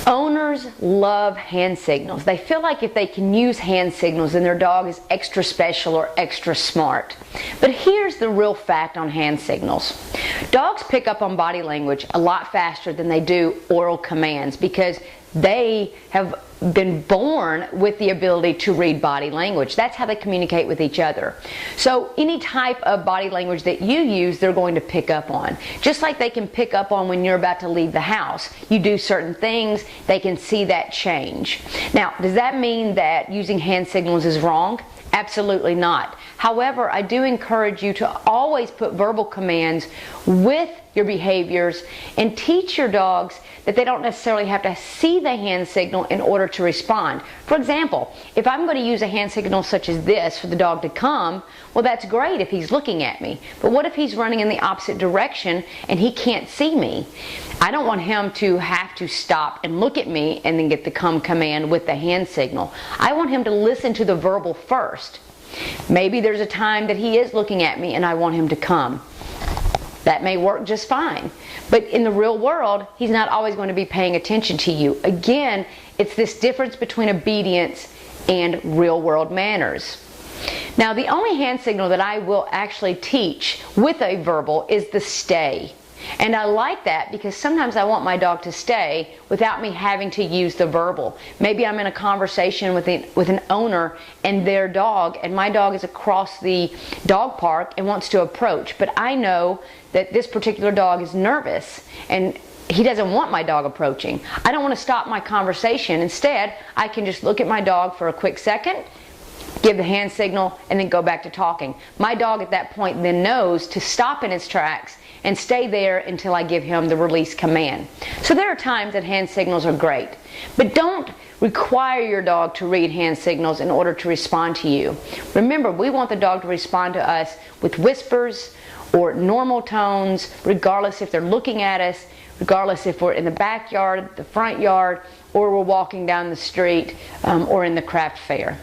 Owners love hand signals. They feel like if they can use hand signals, then their dog is extra special or extra smart. But here's the real fact on hand signals. Dogs pick up on body language a lot faster than they do oral commands because they have been born with the ability to read body language. That's how they communicate with each other. So any type of body language that you use, they're going to pick up on. Just like they can pick up on when you're about to leave the house. You do certain things, they can see that change. Now, does that mean that using hand signals is wrong? Absolutely not. However, I do encourage you to always put verbal commands with your behaviors and teach your dogs that they don't necessarily have to see the hand signal in order to respond. For example, if I'm going to use a hand signal such as this for the dog to come, well, that's great if he's looking at me. But what if he's running in the opposite direction and he can't see me? I don't want him to have to stop and look at me and then get the come command with the hand signal. I want him to listen to the verbal first. Maybe there's a time that he is looking at me and I want him to come. That may work just fine. But in the real world, he's not always going to be paying attention to you. Again, it's this difference between obedience and real world manners. Now, the only hand signal that I will actually teach with a verbal is the stay. And I like that because sometimes I want my dog to stay without me having to use the verbal. Maybe I'm in a conversation with an owner and their dog, and my dog is across the dog park and wants to approach. But I know that this particular dog is nervous and he doesn't want my dog approaching. I don't want to stop my conversation. Instead, I can just look at my dog for a quick second, give the hand signal, and then go back to talking. My dog at that point then knows to stop in its tracks and stay there until I give him the release command. So there are times that hand signals are great, but don't require your dog to read hand signals in order to respond to you. Remember, we want the dog to respond to us with whispers or normal tones, regardless if they're looking at us, regardless if we're in the backyard, the front yard, or we're walking down the street, or in the craft fair.